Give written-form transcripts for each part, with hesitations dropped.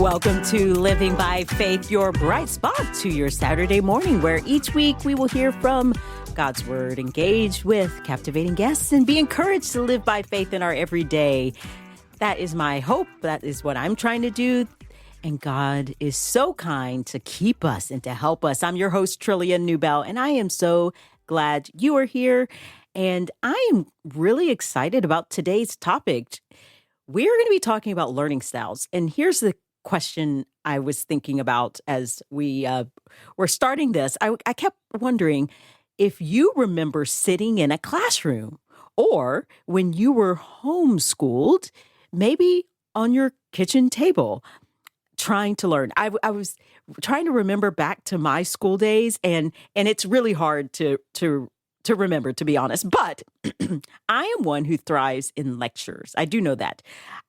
Welcome to Living by Faith, your bright spot to your Saturday morning, where each week we will hear from God's Word, engage with captivating guests, and be encouraged to live by faith in our everyday. That is my hope. That is what I'm trying to do. And God is so kind to keep us and to help us. I'm your host, Trillia Newbell, and I am so glad you are here. And I am really excited about today's topic. We're going to be talking about learning styles. And here's the question I was thinking about as we were starting this. I kept wondering if you remember sitting in a classroom or when you were homeschooled, maybe on your kitchen table, trying to learn. I was trying to remember back to my school days, and it's really hard to remember, to be honest. But I am one who thrives in lectures. I do know that.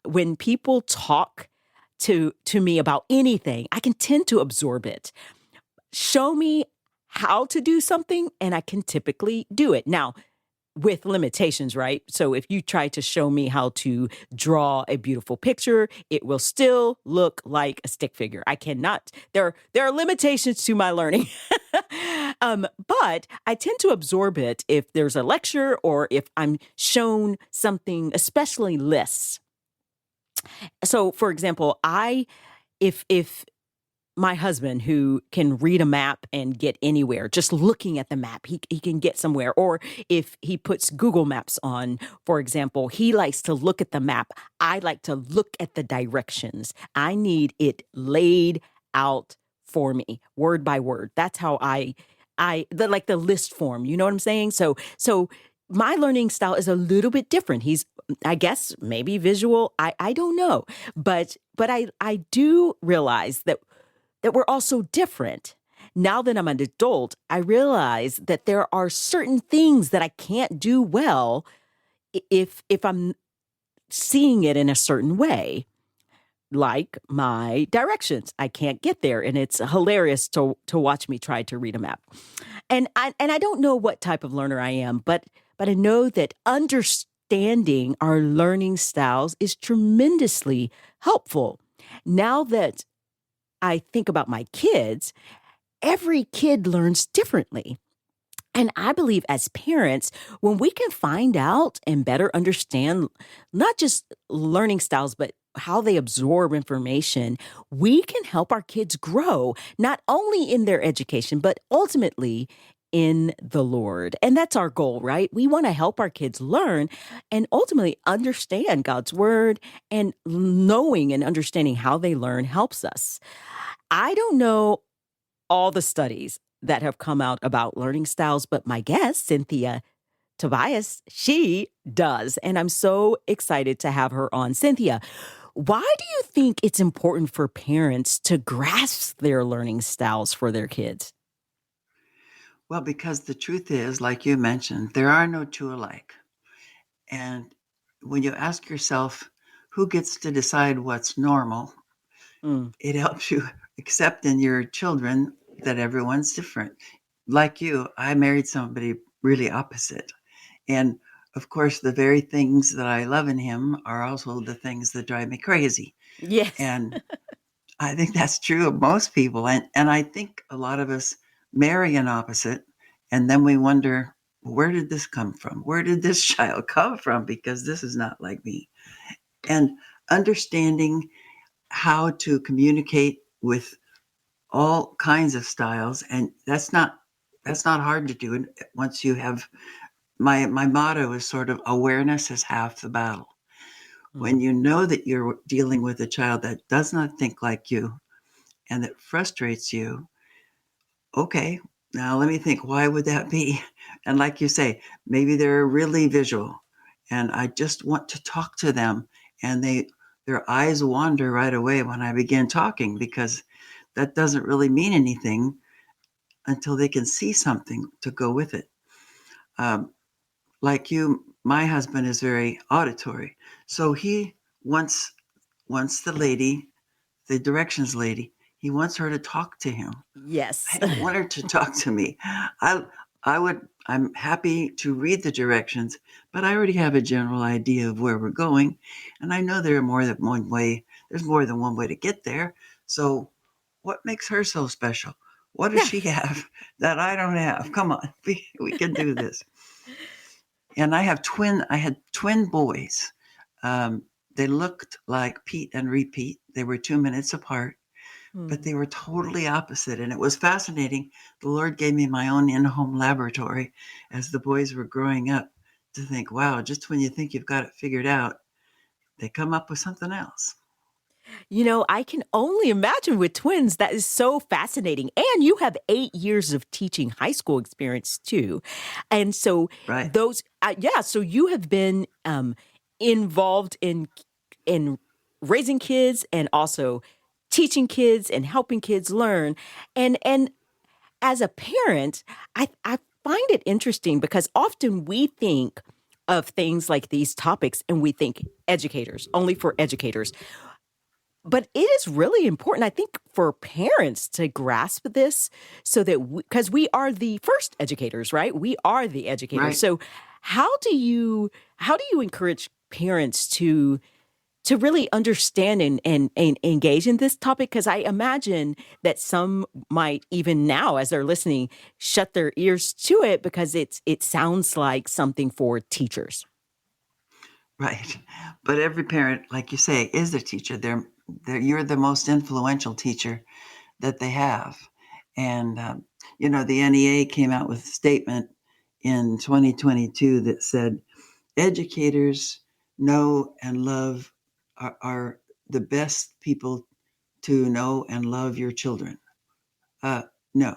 When people talk to me about anything, I can tend to absorb it. Show me how to do something, and I can typically do it. Now, with limitations, right? So if you try to show me how to draw a beautiful picture, it will still look like a stick figure. I cannot, there are limitations to my learning. But I tend to absorb it if there's a lecture or if I'm shown something, especially lists. So for example, if my husband, who can read a map and get anywhere, just looking at the map, he can get somewhere. Or if he puts Google Maps on, for example, he likes to look at the map. I like to look at the directions. I need it laid out for me, word by word. That's how like the list form, you know what I'm saying? So my learning style is a little bit different. He's, I guess, maybe visual. I don't know. But I do realize that we're also different. Now that I'm an adult, I realize that there are certain things that I can't do well if I'm seeing it in a certain way, like my directions. I can't get there, and it's hilarious to watch me try to read a map. And I don't know what type of learner I am, but I know that understanding our learning styles is tremendously helpful. Now that I think about my kids, every kid learns differently. And I believe as parents, when we can find out and better understand not just learning styles, but how they absorb information, we can help our kids grow, not only in their education, but ultimately in the Lord. And that's our goal, right? We want to help our kids learn and ultimately understand God's word, and knowing and understanding how they learn helps us. I don't know all the studies that have come out about learning styles, but my guest, Cynthia Tobias, she does. And I'm so excited to have her on. Cynthia, why do you think it's important for parents to grasp their learning styles for their kids? Well, because the truth is, like you mentioned, there are no two alike. And when you ask yourself who gets to decide what's normal, Mm, it helps you accept in your children that everyone's different. Like you, I married somebody really opposite. And of course, the very things that I love in him are also the things that drive me crazy. yes. And I think that's true of most people. And I think a lot of us marry an opposite, and then we wonder, where did this come from? Where did this child come from? Because this is not like me. And understanding how to communicate with all kinds of styles, and that's not hard to do once you have my motto is sort of awareness is half the battle. When Mm, you know that you're dealing with a child that does not think like you and that frustrates you, okay, now let me think, why would that be? And like you say, maybe they're really visual and I just want to talk to them, and their eyes wander right away when I begin talking, because that doesn't really mean anything until they can see something to go with it. Um, like you, my husband is very auditory. So he wants the lady, the directions lady, he wants her to talk to him. I yes. don't want her to talk to me. I I'm happy to read the directions, but I already have a general idea of where we're going, and I know there are more than one way there's more than one way to get there. So what makes her so special? What does Yeah. she have that I don't have? Come on, we can do this. And I had twin boys. Um, they looked like Pete and Repeat. They were 2 minutes apart, but Hmm. they were totally opposite. And it was fascinating. The Lord gave me my own in home laboratory as the boys were growing up to think, wow, just when you think you've got it figured out, they come up with something else. I can only imagine with twins. That is so fascinating. And you have 8 years of teaching high school experience too. And so Right. yeah, so you have been involved in raising kids and also teaching kids and helping kids learn. And as a parent, I find it interesting because often we think of things like these topics and we think educators, only for educators. But it is really important, I think, for parents to grasp this so that because we are the first educators, right? We are the educators. Right. So how do you encourage parents to really understand and engage in this topic? Because I imagine that some might even now, as they're listening, shut their ears to it because it sounds like something for teachers. Right. But every parent, like you say, is a teacher. You're the most influential teacher that they have. And, the NEA came out with a statement in 2022 that said educators know and love are the best people to know and love your children. No,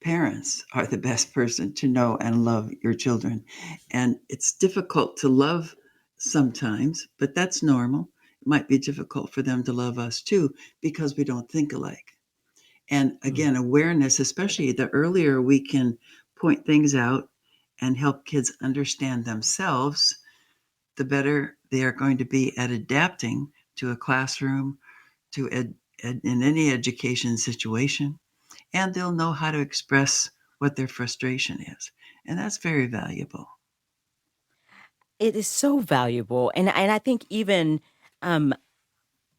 parents are the best person to know and love your children. And it's difficult to love sometimes, but that's normal. It might be difficult for them to love us too because we don't think alike. And Mm. again, awareness, especially the earlier we can point things out and help kids understand themselves, the better they are going to be at adapting to a classroom, in any education situation, and they'll know how to express what their frustration is. And that's very valuable. It is so valuable, and I think even um,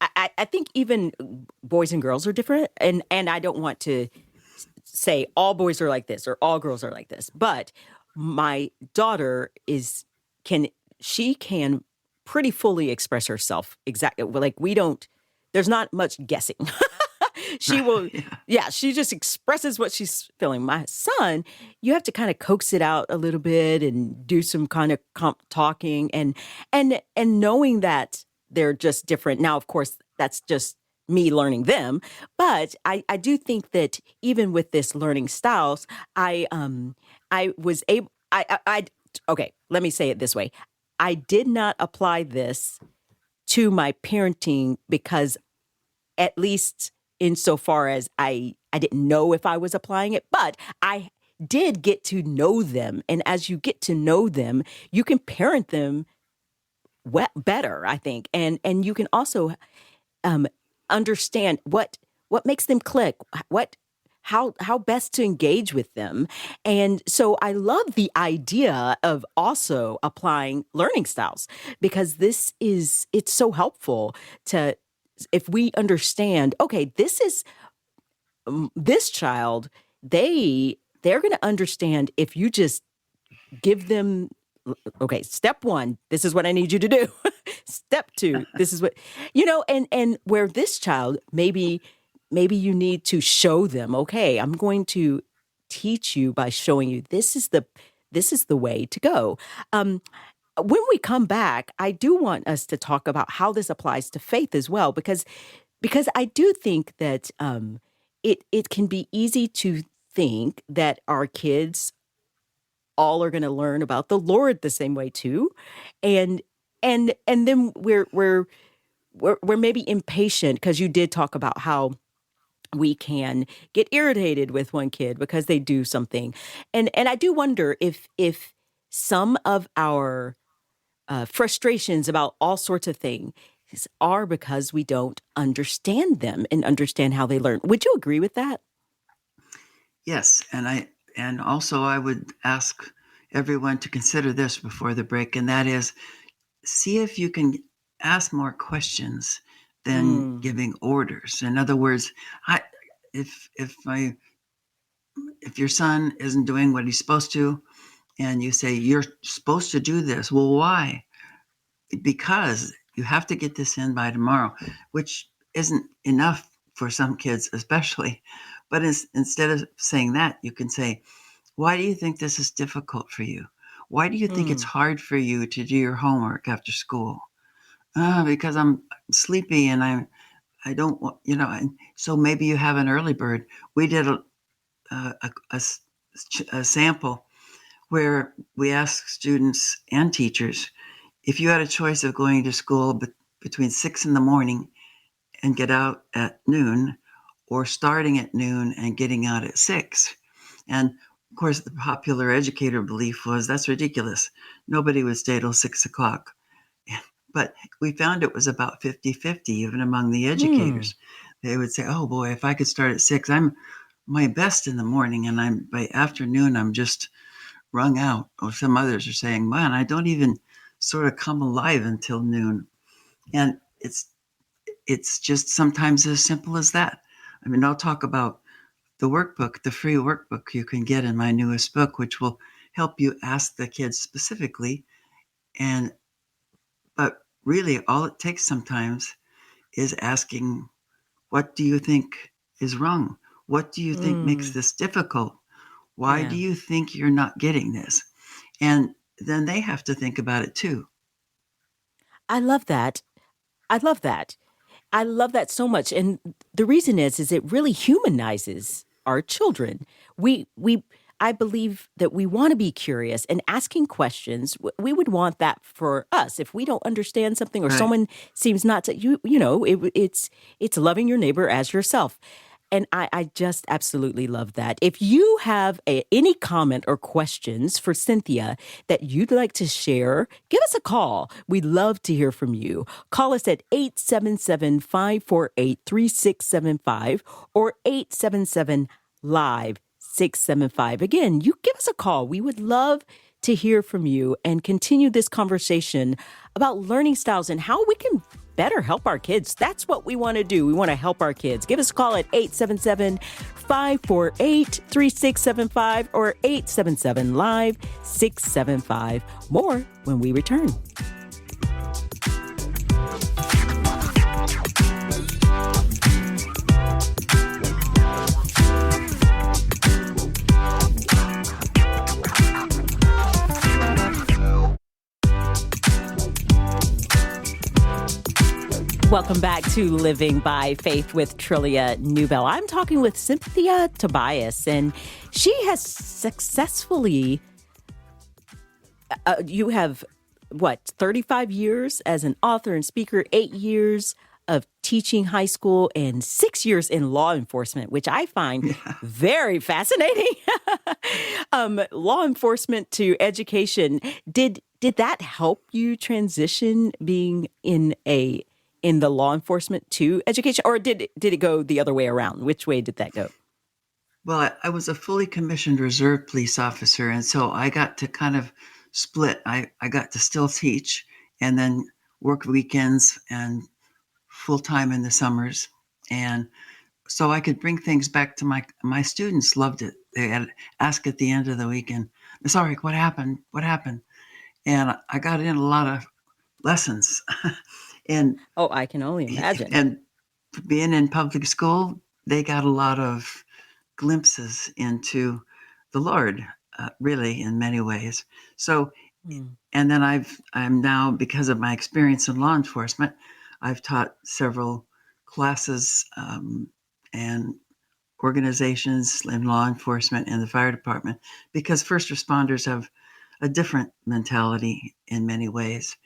I think even boys and girls are different, and I don't want to say all boys are like this or all girls are like this, but my daughter is can she can pretty fully express herself exactly like we don't. There's not much guessing. She will, Yeah. yeah, she just expresses what she's feeling. My son, you have to kind of coax it out a little bit and do some kind of talking and knowing that they're just different. Now, of course, that's just me learning them, but I do think that even with this learning styles, I was able I okay, let me say it this way. I did not apply this to my parenting because at least insofar as I didn't know if I was applying it, but I did get to know them, and as you get to know them, you can parent them better, I think, and you can also um, understand what makes them click, what how best to engage with them. And so I love the idea of also applying learning styles because it's so helpful to if we understand, okay, this is this child, they're going to understand if you just give them okay, step 1, this is what I need you to do. Step 2, this is what and where this child maybe you need to show them, okay, I'm going to teach you by showing you this is the way to go. Um when we come back, I do want us to talk about how this applies to faith as well, because I do think that it can be easy to think that our kids all are going to learn about the Lord the same way too, and and then we're maybe impatient because you did talk about how we can get irritated with one kid because they do something, and I do wonder if some of our frustrations about all sorts of things are because we don't understand them and understand how they learn. Would you agree with that? Yes, and also I would ask everyone to consider this before the break, and that is see if you can ask more questions than Mm. giving orders. In other words, I, if your son isn't doing what he's supposed to, and you say you're supposed to do this, well, why? Because you have to get this in by tomorrow, which isn't enough for some kids, especially. But instead of saying that, you can say, why do you think this is difficult for you? Why do you think it's Mm. hard for you to do your homework after school? Because I'm sleepy and I don't want, and so maybe you have an early bird. We did a sample where we asked students and teachers, if you had a choice of going to school between 6 in the morning and get out at noon, or starting at noon and getting out at 6. And of course, the popular educator belief was that's ridiculous. Nobody would stay till 6 o'clock. But we found it was about 50-50, even among the Mm. educators. They would say, oh boy, if I could start at 6, I'm my best in the morning, and by afternoon, I'm just wrung out. Or some others are saying, man, I don't even sort of come alive until noon. And it's just sometimes as simple as that. I mean, I'll talk about the workbook, the free workbook you can get in my newest book, which will help you ask the kids specifically. And but really, all it takes sometimes is asking, what do you think is wrong? What do you think makes Mm. this difficult? Why do Yeah. you think you're not getting this? And then they have to think about it too. I love that. I love that. I love that so much, and the reason is it really humanizes our children. We I believe that we wanna be curious and asking questions, we would want that for us. If we don't understand something or Right. someone seems not to it's loving your neighbor as yourself. And I just absolutely love that. If you have any comment or questions for Cynthia that you'd like to share, give us a call. We'd love to hear from you. Call us at 877-548-3675 or 877 Live 675. Again, you give us a call. We would love to hear from you and continue this conversation about learning styles and how we can better help our kids. That's what we want to do. We want to help our kids. Give us a call at 877-548-3675 or 877 Live 675. More when we return. Welcome back to Living by Faith with Trillia Newbell. I'm talking with Cynthia Tobias, and she has successfully, you have, 35 years as an author and speaker, 8 years of teaching high school, and 6 years in law enforcement, which I find Yeah. very fascinating. Law enforcement to education. Did that help you transition being in the law enforcement to education, or did it go the other way around? Which way did that go? Well, I was a fully commissioned reserve police officer, and so I got to kind of split. I got to still teach and then work weekends and full time in the summers. And so I could bring things back to my students loved it. They had ask at the end of the weekend, sorry, what happened? What happened? And I got in a lot of lessons. and Oh, I can only imagine. and being in public school, they got a lot of glimpses into the Lord, really, in many ways. So, Mm. and then I'm now, because of my experience in law enforcement, I've taught several classes and organizations in law enforcement and the fire department, because first responders have a different mentality in many ways,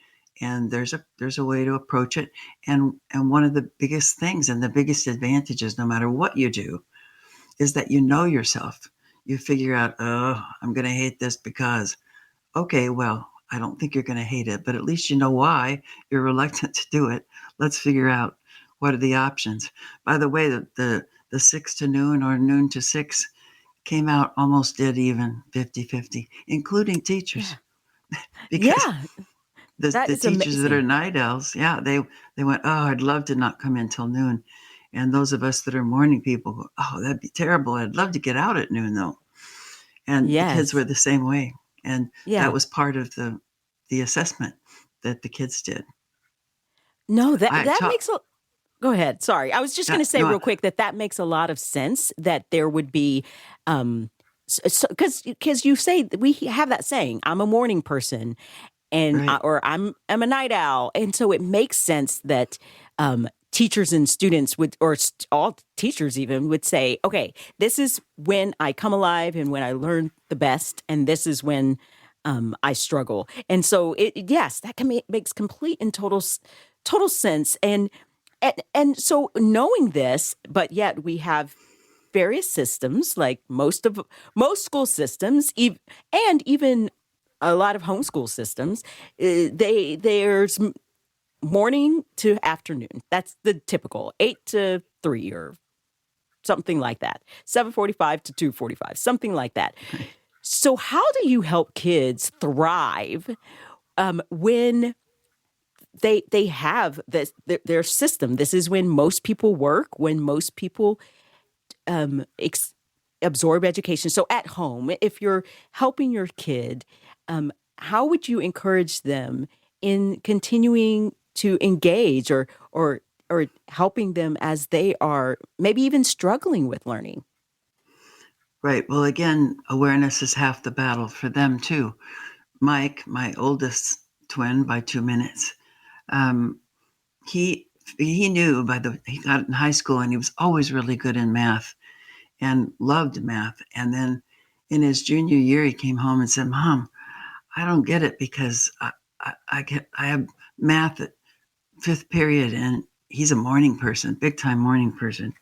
and there's a way to approach it. And one of the biggest things and the biggest advantages, no matter what you do, is that you know yourself. You figure out, oh, I'm going to hate this because, okay, well, I don't think you're going to hate it, but at least you know why you're reluctant to do it. Let's figure out what are the options. By the way, the 6 to noon or noon to 6 came out almost dead even, 50-50, including teachers, Yeah. because Yeah. That the is teachers that are amazing. night owls, yeah, they went, oh, I'd love to not come in till noon. And those of us that are morning people go, oh, that'd be terrible. I'd love to get out at noon though. And the kids were Yes. the same way. And that Yeah. was part of the assessment that the kids did. No, that I that taught, makes a Go ahead. Sorry. I was just going to say no, real quick that that makes a lot of sense that there would be because you say we have that saying, I'm a morning person and right, or I'm a night owl, and so it makes sense that teachers and students would, or all teachers even would say, okay, this is when I come alive and when I learn the best, and this is when I struggle. And so yes, that makes complete and total sense. And so knowing this, but yet we have various systems, like most school systems, and even a lot of homeschool systems. There's morning to afternoon. That's the typical 8 to 3 or something like that. 7:45 to 2:45, something like that. right. So how do you help kids thrive when they have their system? This is when most people work, when most people um, ex- absorb education. So at home, if you're helping your kid, how would you encourage them in continuing to engage or helping them as they are maybe even struggling with learning? Right. Well, again, awareness is half the battle for them too. Mike, my oldest twin by 2 minutes, um, he knew he got in high school and he was always really good in math and loved math. And then in his junior year, he came home and said, "Mom, I don't get it because I have math at fifth period," and he's a morning person, big time morning person.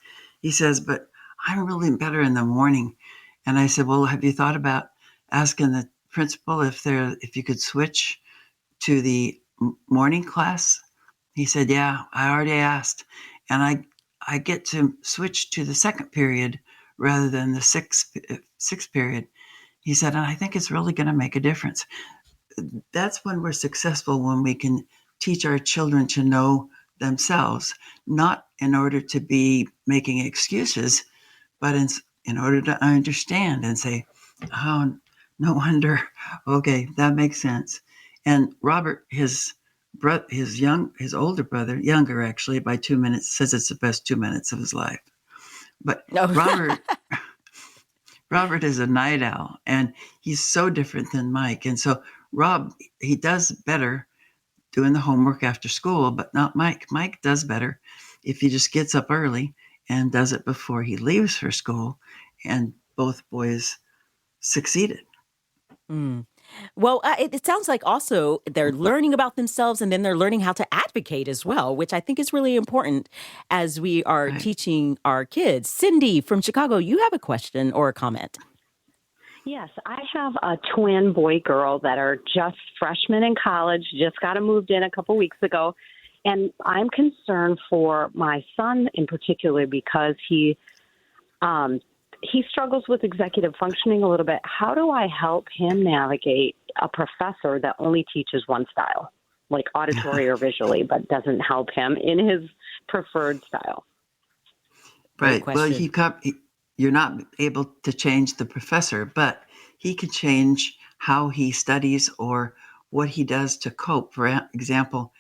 He says, "But I'm really better in the morning." And I said, "Well, have you thought about asking the principal if you could switch to the morning class?" He said, "Yeah, I already asked, and I get to switch to the second period rather than the sixth period." He said, "And I think it's really going to make a difference." That's when we're successful, when we can teach our children to know themselves, not in order to be making excuses, but in order to understand and say, "Oh, no wonder. Okay, that makes sense." And Robert, his older brother, younger actually by 2 minutes, says it's the best 2 minutes of his life. But No. Robert is a night owl, and he's so different than Mike. And so Rob, he does better doing the homework after school, but not Mike. Mike does better if he just gets up early and does it before he leaves for school. And both boys succeeded. Mm. Well, it sounds like also they're learning about themselves and then they're learning how to advocate as well, which I think is really important as we are Right. teaching our kids. Cindy from Chicago, you have a question or a comment. Yes, I have a twin boy girl that are just freshmen in college, just got moved in a couple weeks ago. And I'm concerned for my son in particular because he struggles with executive functioning a little bit. How do I help him navigate a professor that only teaches one style, like auditory or visually, but doesn't help him in his preferred style? Great Right. Well, question. you're not able to change the professor, but he can change how he studies or what he does to cope. For example,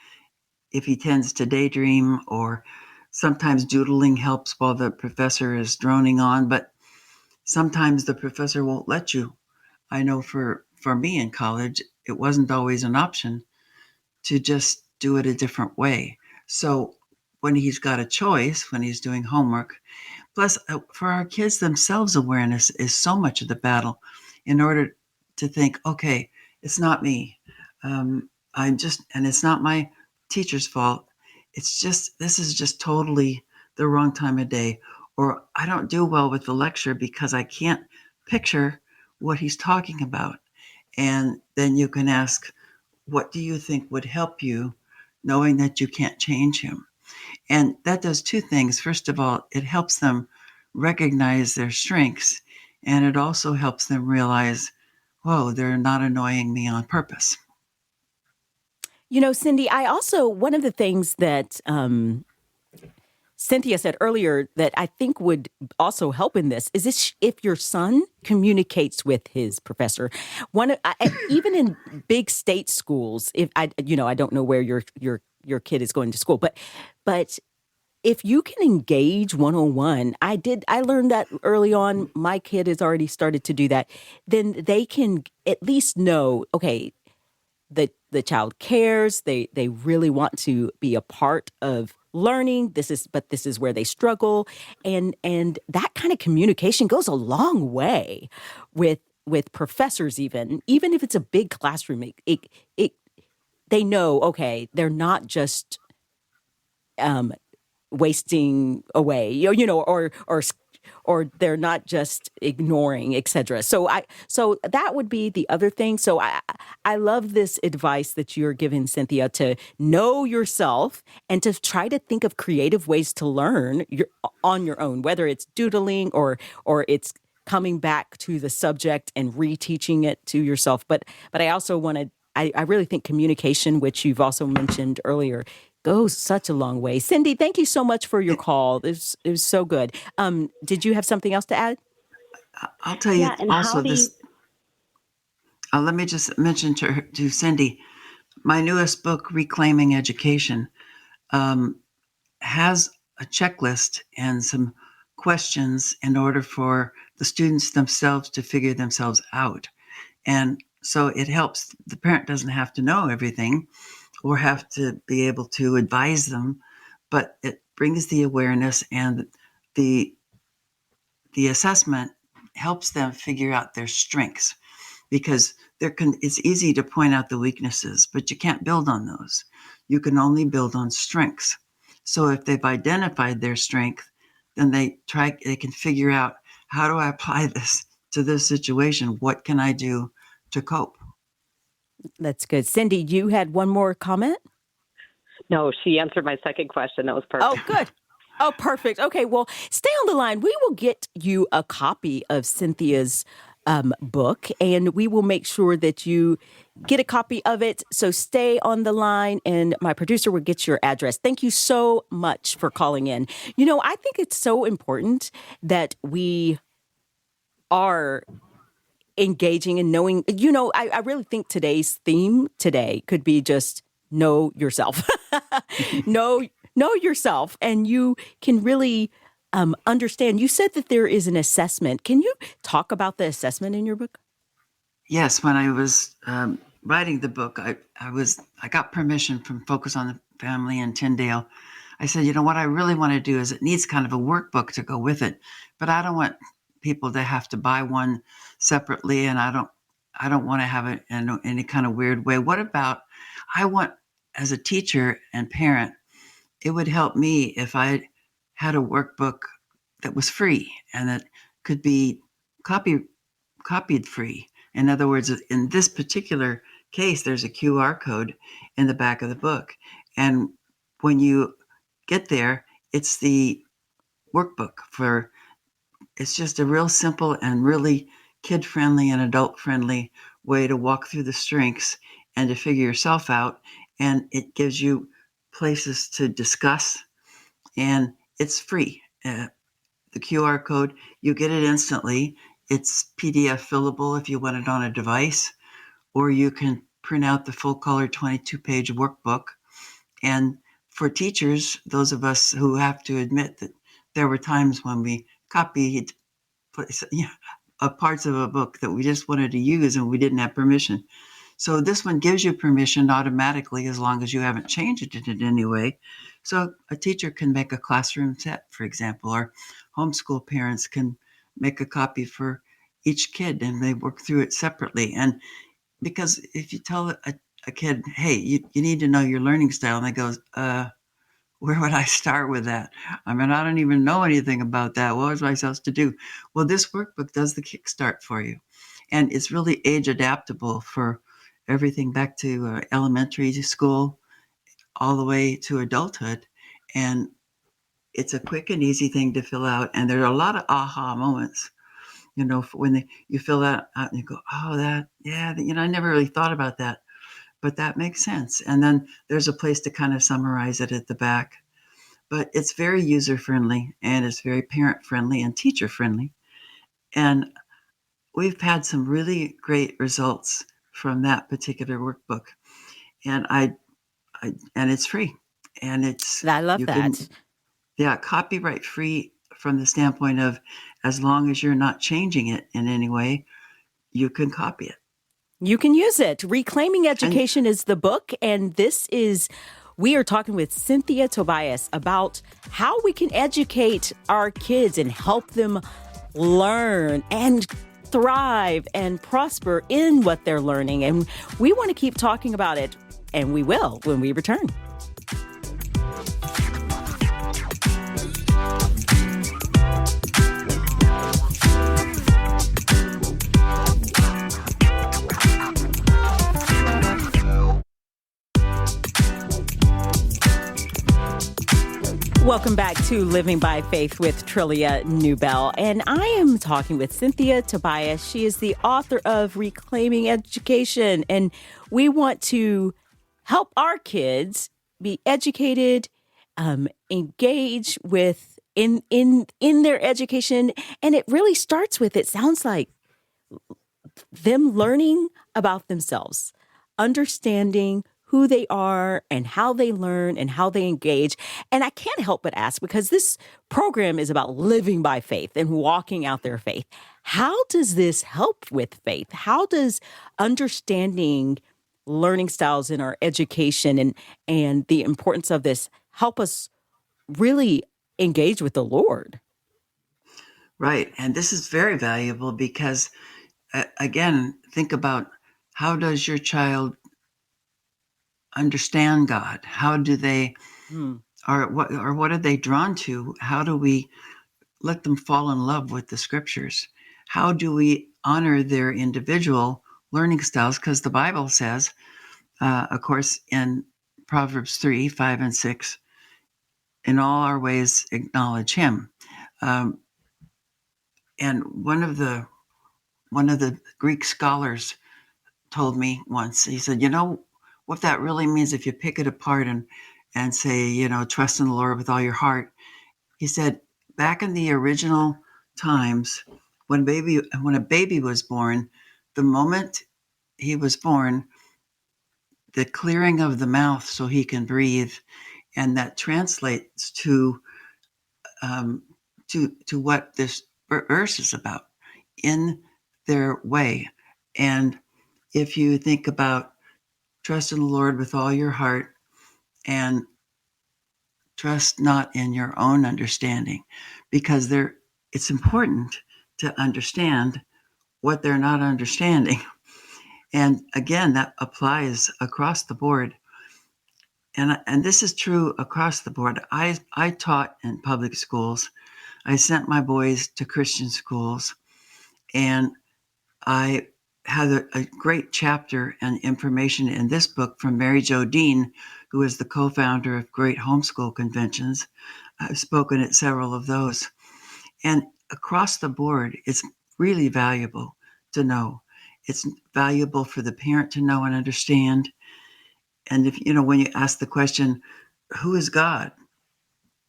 if he tends to daydream, or sometimes doodling helps while the professor is droning on, but sometimes the professor won't let you. I know for me in college, it wasn't always an option to just do it a different way. So when he's got a choice, when he's doing homework, plus for our kids themselves, awareness is so much of the battle in order to think, okay, it's not me. And it's not my teacher's fault. It's just, this is just totally the wrong time of day. Or I don't do well with the lecture because I can't picture what he's talking about. And then you can ask, what do you think would help you, knowing that you can't change him? And that does two things. First of all, it helps them recognize their strengths, and it also helps them realize, whoa, they're not annoying me on purpose. Cindy, I also, one of the things that Cynthia said earlier that I think would also help in this is this, if your son communicates with his professor. Even in big state schools, if I don't know where your kid is going to school, but if you can engage one on one, I learned that early on. My kid has already started to do that. Then they can at least know, okay, the child cares. They really want to be a part of learning. This is where they struggle, and that kind of communication goes a long way with professors. Even if it's a big classroom, it they know, okay, they're not just um, wasting away, or they're not just ignoring, etc. So that would be the other thing. So I love this advice that you're giving, Cynthia, to know yourself and to try to think of creative ways to learn on your own, whether it's doodling or it's coming back to the subject and reteaching it to yourself. But I also wanted. I really think communication, which you've also mentioned earlier, goes such a long way. Cindy, thank you so much for your call. It was so good. Did you have something else to add? I'll tell you Yeah, and also how do you, this. Let me just mention to Cindy, my newest book, Reclaiming Education, um, has a checklist and some questions in order for the students themselves to figure themselves out. And so it helps. The parent doesn't have to know everything or have to be able to advise them, but it brings the awareness, and the the assessment helps them figure out their strengths, because it's easy to point out the weaknesses, but you can't build on those. You can only build on strengths. So if they've identified their strength, then they can figure out, how do I apply this to this situation? What can I do to cope? That's good. Cindy, you had one more comment? no, she answered my second question. That was Oh, perfect. good. Oh, perfect. Okay, well, stay on the line. We will get you a copy of Cynthia's book, and we will make sure that you get a copy of it. So stay on the line, and my producer will get your address. Thank you so much for calling in. I think it's so important that we are engaging and knowing. I really think today's theme today could be just know yourself. know know yourself, and you can really understand. You said that there is an assessment. Can you talk about the assessment in your book? Yes, when I was writing the book, I got permission from Focus on the Family in Tyndale. I said, what I really want to do is, it needs kind of a workbook to go with it, but I don't want people to have to buy one separately, and I don't want to have it in any kind of weird way. What about, I want, as a teacher and parent, it would help me if I had a workbook that was free and that could be copy copied free. In other words, in this particular case, there's a QR code in the back of the book. And when you get there, it's the workbook it's just a real simple and really kid friendly and adult friendly way to walk through the strengths and to figure yourself out. And it gives you places to discuss, and it's free. The QR code, you get it instantly. It's PDF fillable if you want it on a device, or you can print out the full color 22-page workbook. And for teachers, those of us who have to admit that there were times when we copied parts of a book that we just wanted to use and we didn't have permission. So this one gives you permission automatically, as long as you haven't changed it in any way. So a teacher can make a classroom set, for example, or homeschool parents can make a copy for each kid, and they work through it separately. And because if you tell a kid, hey, you need to know your learning style, and they goes, where would I start with that? I mean, I don't even know anything about that. What was I supposed to do? Well, this workbook does the kickstart for you. And it's really age adaptable for everything back to elementary school all the way to adulthood. And it's a quick and easy thing to fill out. And there are a lot of aha moments, when you fill that out and you go, oh, that, yeah, I never really thought about that. but that makes sense. And then there's a place to kind of summarize it at the back. But it's very user friendly, and it's very parent friendly and teacher friendly. And we've had some really great results from that particular workbook. And and it's free. And I love you that. can, yeah, copyright free from the standpoint of as long as you're not changing it in any way, you can copy it. You can use it. Reclaiming And Education is the book. And we are talking with Cynthia Tobias about how we can educate our kids and help them learn and thrive and prosper in what they're learning. And we want to keep talking about it, and we will when we return. Welcome back to Living by Faith with Trillia Newbell. And I am talking with Cynthia Tobias. She is the author of Reclaiming Education. And we want to help our kids be educated, engage with in their education. And it really starts with, it sounds like, them learning about themselves, understanding who they are and how they learn and how they engage. And I can't help but ask, because this program is about living by faith and walking out their faith. How does this help with faith? How does understanding learning styles in our education and the importance of this help us really engage with the Lord? right. And this is very valuable because, again, think about how does your child understand God? How do they, Hmm. or what are they drawn to? How do we let them fall in love with the scriptures? How do we honor their individual learning styles? Because the Bible says, of course, in Proverbs 3, 5, and 6, in all our ways acknowledge him. Um, and one of the Greek scholars told me once, he said, what that really means if you pick it apart and say, trust in the Lord with all your heart. He said, back in the original times, when a baby was born, the moment he was born, the clearing of the mouth so he can breathe, and that translates to what this verse is about, in their way. And if you think about trust in the Lord with all your heart and trust not in your own understanding, because it's important to understand what they're not understanding. And again, that applies across the board. And this is true across the board. I taught in public schools. I sent my boys to Christian schools, and I had a great chapter and information in this book from Mary Jo Dean, who is the co-founder of Great Homeschool Conventions. I've spoken at several of those. And across the board, it's really valuable to know. It's valuable for the parent to know and understand. And if, when you ask the question, who is God?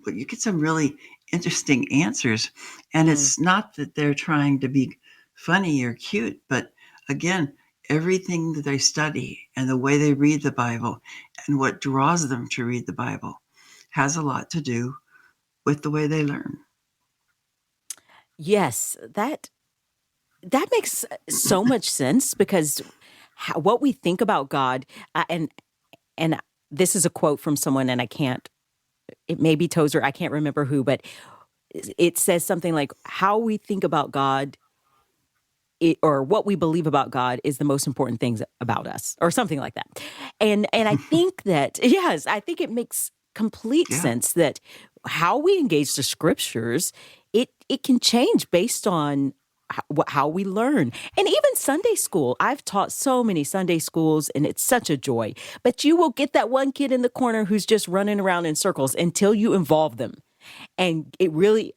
Well, you get some really interesting answers. And it's not that they're trying to be funny or cute, but again, everything that they study and the way they read the Bible and what draws them to read the Bible has a lot to do with the way they learn. Yes, that makes so much sense, because what we think about God, and this is a quote from someone, and it may be Tozer, I can't remember who, but it says something like, how we think about God, or what we believe about God, is the most important things about us, or something like that. And I think that, yes, I think it makes complete sense that how we engage the scriptures, it can change based on how we learn. And even Sunday school. I've taught so many Sunday schools, and it's such a joy. But you will get that one kid in the corner who's just running around in circles until you involve them. And it really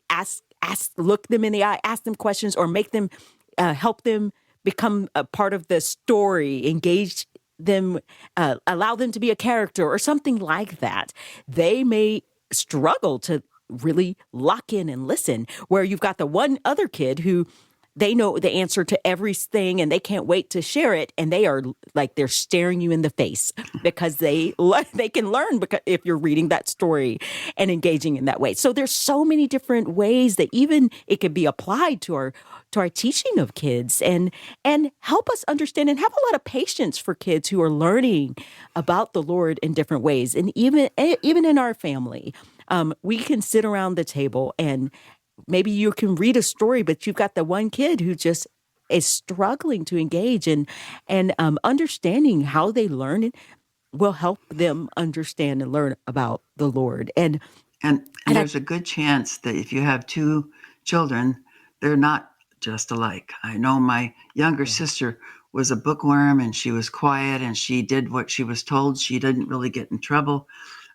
look them in the eye, ask them questions, or make them help them become a part of the story, engaged them, allow them to be a character or something like that, they may struggle to really lock in and listen. Where you've got the one other kid who they know the answer to everything and they can't wait to share it, and they are like they're staring you in the face because they can learn because if you're reading that story and engaging in that way. So there's so many different ways that even it can be applied to our teaching of kids and help us understand and have a lot of patience for kids who are learning about the Lord in different ways. And even in our family, we can sit around the table and maybe you can read a story, but you've got the one kid who just is struggling to engage and understanding how they learn it will help them understand and learn about the Lord. And there's a good chance that if you have two children, they're not just alike. I know my younger sister was a bookworm and she was quiet and she did what she was told. She didn't really get in trouble.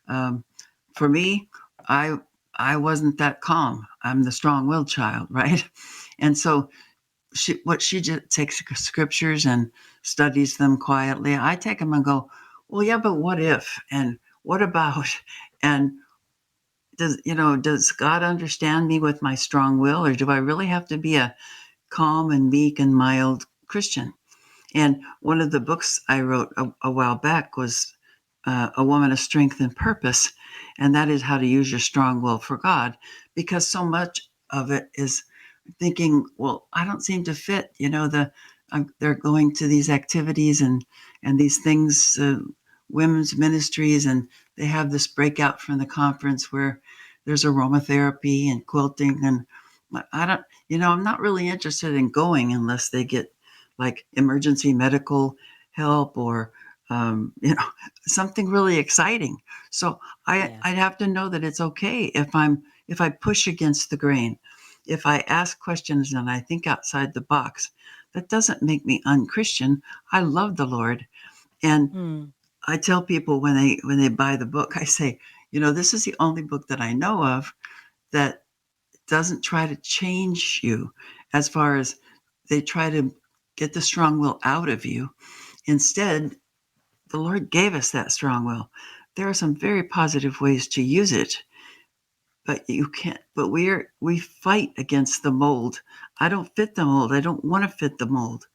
For me, I wasn't that calm. I'm the strong-willed child, right? And so she just takes scriptures and studies them quietly. I take them and go, well, yeah, but what if? And what about? And does God understand me with my strong will, or do I really have to be a calm and meek and mild Christian? And one of the books I wrote a while back was A Woman of Strength and Purpose, and that is how to use your strong will for God, because so much of it is thinking, well, I don't seem to fit. They're going to these activities and these things, women's ministries, and they have this breakout from the conference where there's aromatherapy and quilting, and I'm not really interested in going unless they get like emergency medical help or something really exciting. So I'd have to know that it's okay if I push against the grain, if I ask questions and I think outside the box. That doesn't make me unchristian. I love the Lord, and I tell people when they buy the book, I say, this is the only book that I know of that doesn't try to change you as far as they try to get the strong will out of you. Instead, the Lord gave us that strong will. There are some very positive ways to use it, but you can't. But we fight against the mold. I don't fit the mold. I don't want to fit the mold,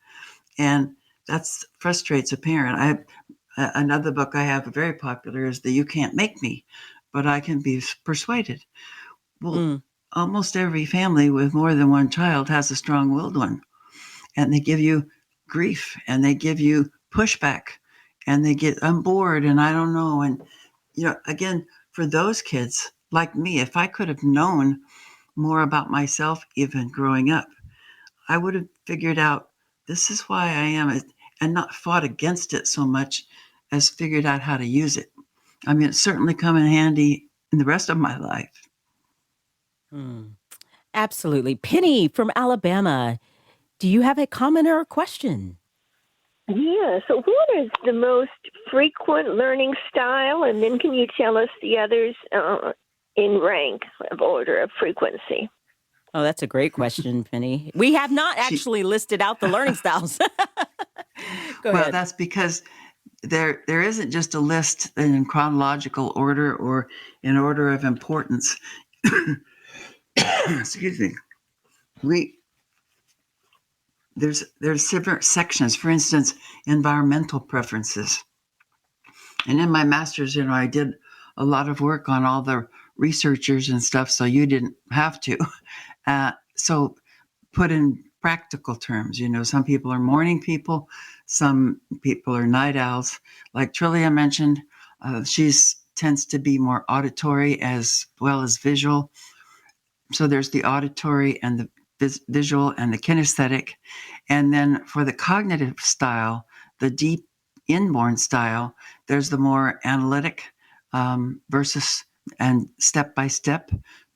and that frustrates a parent. Another book I have very popular is You Can't Make Me, but I Can Be Persuaded. Well, almost every family with more than one child has a strong-willed one, and they give you grief and they give you pushback and they get, I'm bored and I don't know. And, again, for those kids like me, if I could have known more about myself, even growing up, I would have figured out this is why I am, and not fought against it so much as figured out how to use it. I mean, it's certainly come in handy in the rest of my life. Absolutely. Penny from Alabama, do you have a comment or a question? Yeah, so what is the most frequent learning style? And then can you tell us the others in rank of order of frequency? Oh, that's a great question, Penny. We have not actually listed out the learning styles. Go ahead. That's because there isn't just a list in chronological order or in order of importance. Excuse me. There's different sections. For instance, environmental preferences. And in my master's, I did a lot of work on all the researchers and stuff, so you didn't have to. So put in practical terms, some people are morning people, some people are night owls. Like Trillia mentioned, she tends to be more auditory as well as visual. So there's the auditory and the visual and the kinesthetic. And then for the cognitive style, the deep inborn style, there's the more analytic versus and step by step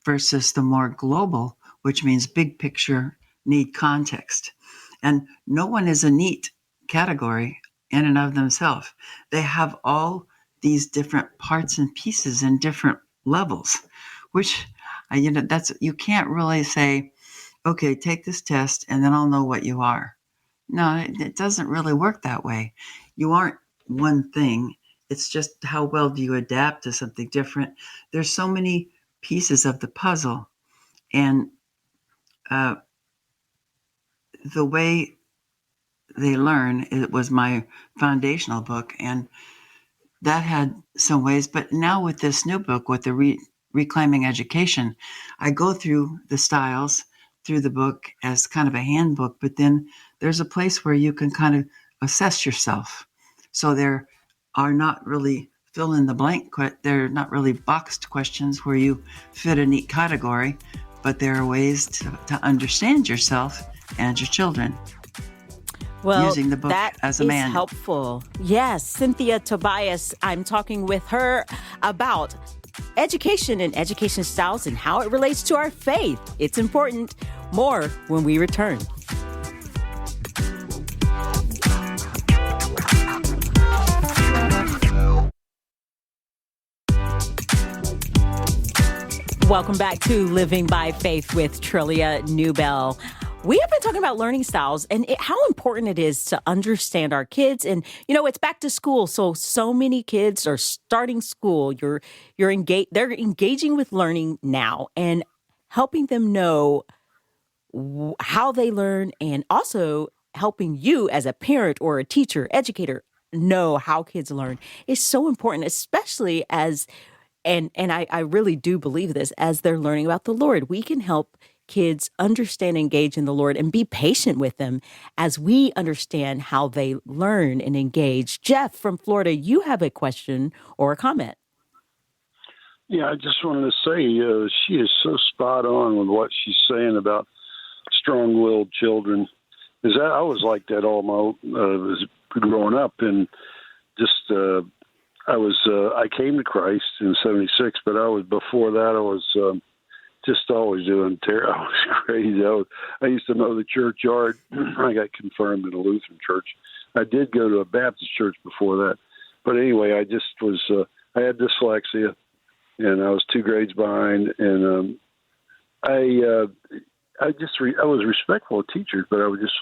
versus the more global, which means big picture, need context. And no one is a neat category in and of themselves. They have all these different parts and pieces in different levels, which you can't really say, okay, take this test and then I'll know what you are. No, it doesn't really work that way. You aren't one thing. It's just how well do you adapt to something different. There's so many pieces of the puzzle, and uh, the way they learn, it was my foundational book, and that had some ways. But now with this new book, with the Reclaiming Education, I go through the styles through the book as kind of a handbook, but then there's a place where you can kind of assess yourself. So there are not really fill in the blank, they're not really boxed questions where you fit a neat category, but there are ways to understand yourself and your children. Well, using the book that as a is manual. helpful. Yes, Cynthia Tobias. I'm talking with her about education and education styles and how it relates to our faith. It's important. More when we return. Welcome back to Living by Faith with Trillia Newbell. We have been talking about learning styles and how important it is to understand our kids. And, it's back to school. So many kids are starting school. They're engaging with learning now and helping them know how they learn, and also helping you as a parent or a teacher, educator, know how kids learn is so important, especially as, and I really do believe this, as they're learning about the Lord. We can help kids understand, engage in the Lord, and be patient with them as we understand how they learn and engage. Jeff from Florida, you have a question or a comment. Yeah, I just wanted to say she is so spot on with what she's saying about strong-willed children. Because I was like that all my growing up, and just I came to Christ in '76, but before that I was just always doing I was crazy. I used to know the churchyard. I got confirmed in a Lutheran church. I did go to a Baptist church before that, but anyway, I just was. I had dyslexia, and I was 2 grades behind, and I was respectful of teachers, but I was just,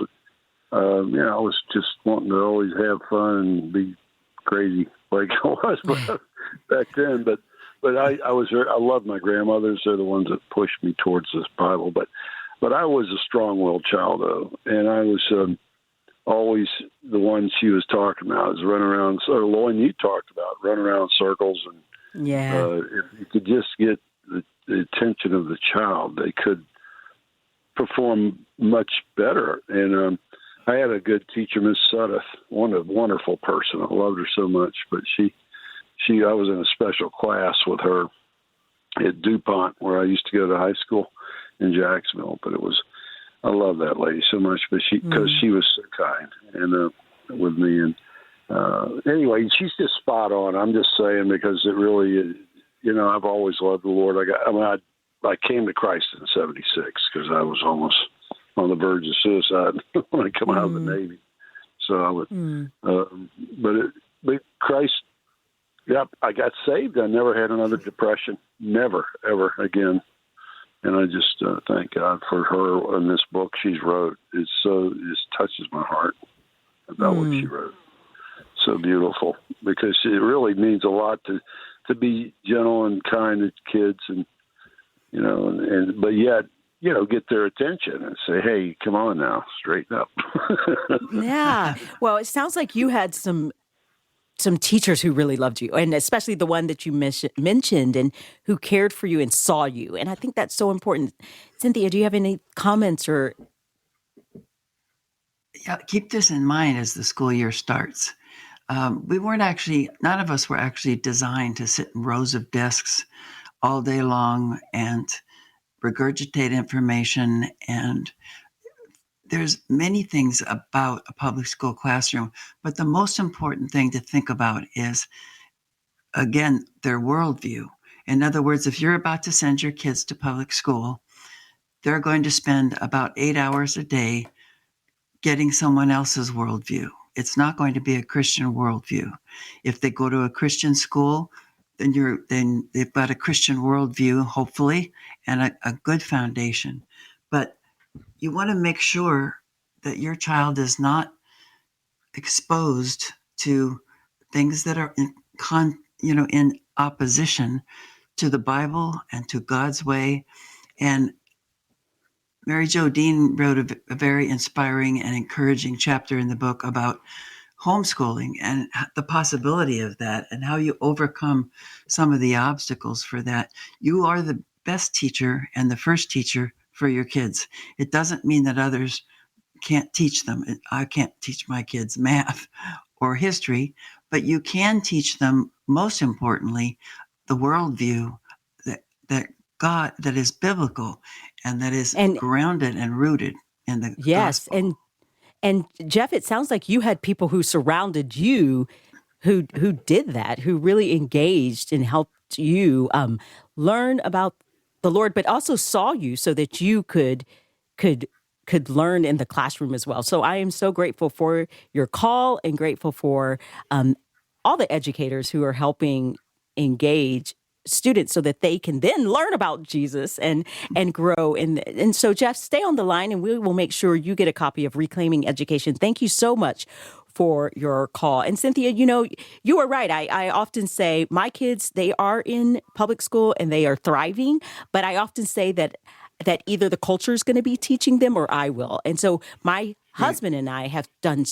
I was just wanting to always have fun and be crazy like I was back then. But I love my grandmothers. They're the ones that pushed me towards this Bible. But I was a strong-willed child, though, and I was always the one she was talking about. Was running around, or Lauren, you talked about running around in circles, and if you could just get the attention of the child, they could perform much better. And I had a good teacher, Miss Suddeth, a wonderful person. I loved her so much, but I was in a special class with her at DuPont, where I used to go to high school in Jacksonville. But I love that lady so much, but because she was so kind and with me. And anyway, she's just spot on. I'm just saying, because it really, I've always loved the Lord. I came to Christ in '76 because I was almost on the verge of suicide when I come out of the Navy. So I would, but Christ, yep, I got saved. I never had another depression, never, ever again. And I just thank God for her and this book she's wrote. It just touches my heart about what she wrote. So beautiful, because it really means a lot to be gentle and kind to kids, and but yet, get their attention and say, hey, come on now, straighten up. Yeah. Well, it sounds like you had some teachers who really loved you, and especially the one that you mentioned, and who cared for you and saw you. And I think that's so important. Cynthia, do you have any comments or? Yeah, keep this in mind as the school year starts. None of us were actually designed to sit in rows of desks all day long and regurgitate information. And there's many things about a public school classroom, but the most important thing to think about is, again, their worldview. In other words, if you're about to send your kids to public school, they're going to spend about 8 hours a day getting someone else's worldview. It's not going to be a Christian worldview. If they go to a Christian school, then they've got a Christian worldview, hopefully, and a good foundation. But you want to make sure that your child is not exposed to things that are in opposition to the Bible and to God's way. And Mary Jo Dean wrote a very inspiring and encouraging chapter in the book about homeschooling and the possibility of that and how you overcome some of the obstacles for that. You are the best teacher and the first teacher for your kids. It doesn't mean that others can't teach them. I can't teach my kids math or history, but you can teach them, most importantly, the worldview that God, that is biblical and that is And grounded and rooted in the yes, gospel. and Jeff, it sounds like you had people who surrounded you who did that, who really engaged and helped you learn about the Lord, but also saw you so that you could could learn in the classroom as well. So I am so grateful for your call and grateful for um, all the educators who are helping engage students so that they can then learn about Jesus and grow. And so Jeff, stay on the line and we will make sure you get a copy of Reclaiming Education. Thank you so much for your call. And Cynthia, you are right. I often say my kids, they are in public school and they are thriving, but I often say that either the culture is going to be teaching them or I will. And so my husband and I have done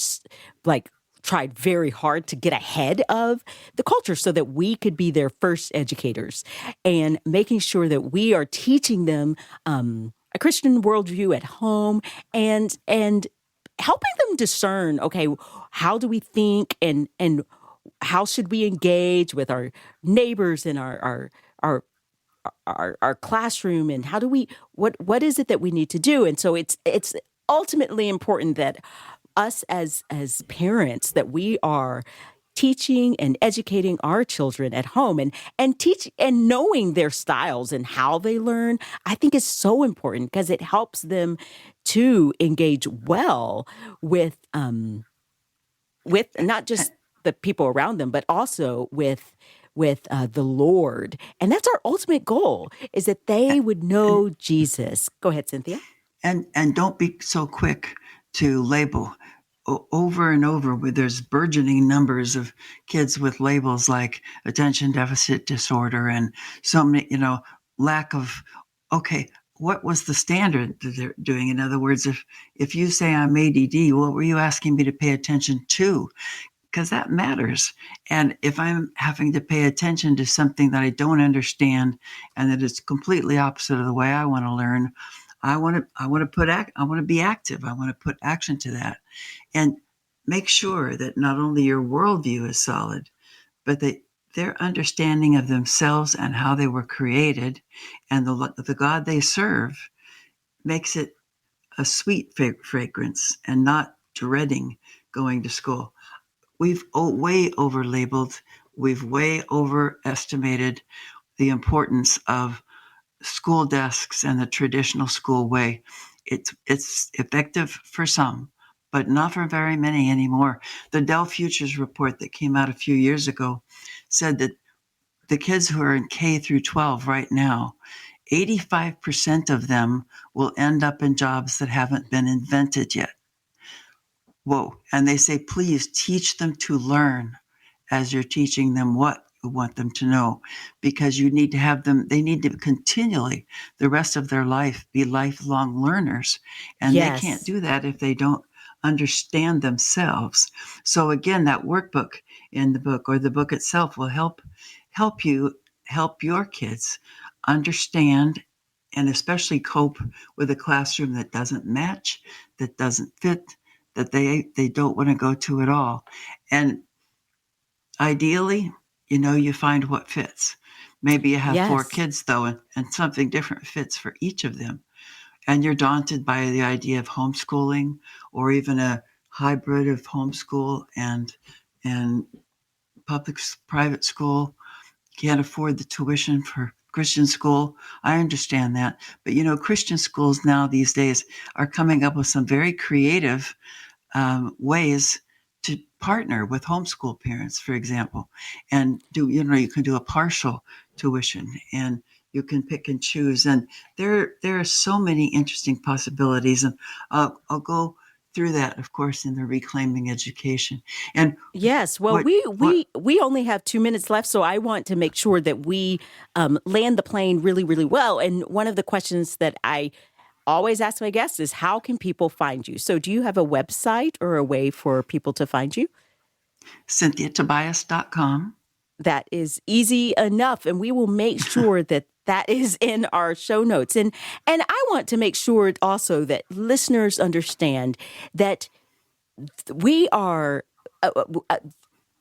like tried very hard to get ahead of the culture so that we could be their first educators and making sure that we are teaching them a Christian worldview at home and helping them discern, okay, how do we think and how should we engage with our neighbors and our our classroom and how do we what is it that we need to do. And so it's ultimately important that us as parents that we are teaching and educating our children at home and teach and knowing their styles and how they learn. I think is so important because it helps them to engage well with not just the people around them, but also with the Lord. And that's our ultimate goal, is that they would know Jesus. Go ahead, Cynthia. And don't be so quick to label. Over and over, there's burgeoning numbers of kids with labels like attention deficit disorder and so many, lack of, okay, what was the standard that they're doing? In other words, if you say I'm ADD, what were you asking me to pay attention to? Because that matters. And if I'm having to pay attention to something that I don't understand and that is completely opposite of the way I want to learn, I want to be active. I want to put action to that and make sure that not only your worldview is solid, but that their understanding of themselves and how they were created and the God they serve makes it a sweet fragrance and not dreading going to school. We've way over-labeled, we've way overestimated the importance of school desks and the traditional school way. It's effective for some, but not for very many anymore. The Dell Futures report that came out a few years ago said that the kids who are in K through 12 right now, 85% of them will end up in jobs that haven't been invented yet. Whoa. And they say, please teach them to learn as you're teaching them what you want them to know, because you need to have them, they need to continually, the rest of their life, be lifelong learners. And Yes. they can't do that if they don't understand themselves. So again, that workbook in the book or the book itself will help your kids understand and especially cope with a classroom that doesn't match, that doesn't fit, that they don't want to go to at all. And ideally, you find what fits. Maybe you have 4 Yes. kids, though, and something different fits for each of them. And you're daunted by the idea of homeschooling or even a hybrid of homeschool and private school. Can't afford the tuition for Christian school. I understand that. But, Christian schools now these days are coming up with some very creative ways to partner with homeschool parents, for example, and you can do a partial tuition and you can pick and choose. And there are so many interesting possibilities. And I'll go through that, of course, in the Reclaiming Education. And Yes. Well, we only have 2 minutes left, so I want to make sure that we land the plane really, really well. And one of the questions that I always ask my guests is, how can people find you? So do you have a website or a way for people to find you? CynthiaTobias.com. That is easy enough. And we will make sure that that is in our show notes. And I want to make sure also that listeners understand that we are,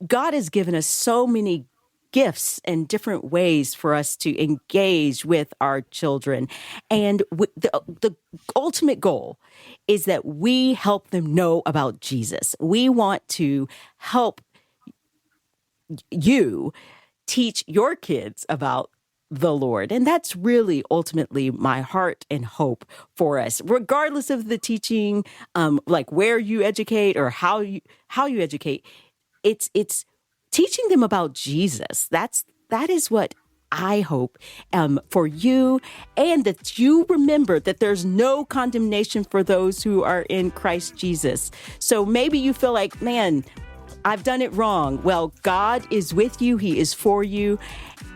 God has given us so many gifts and different ways for us to engage with our children. And the ultimate goal is that we help them know about Jesus. We want to help you teach your kids about the Lord. And that's really ultimately my heart and hope for us, regardless of the teaching, like where you educate or how you educate. It's teaching them about Jesus. That is what I hope for you, and that you remember that there's no condemnation for those who are in Christ Jesus. So maybe you feel like, man, I've done it wrong. Well, God is with you. He is for you.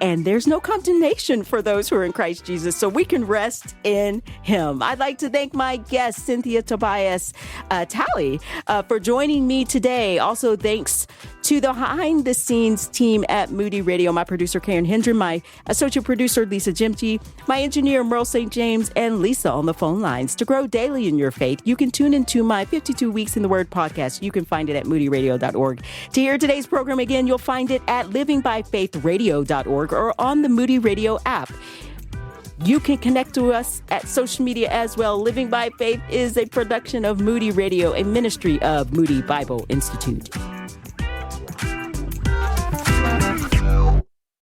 And there's no condemnation for those who are in Christ Jesus. So we can rest in him. I'd like to thank my guest, Cynthia Tobias Talley, for joining me today. Also, thanks to the behind the scenes team at Moody Radio, my producer, Karen Hendren, my associate producer, Lisa Jimke, my engineer, Merle St. James, and Lisa on the phone lines. To grow daily in your faith, you can tune into my 52 Weeks in the Word podcast. You can find it at moodyradio.org. To hear today's program again, you'll find it at livingbyfaithradio.org or on the Moody Radio app. You can connect to us at social media as well. Living by Faith is a production of Moody Radio, a ministry of Moody Bible Institute.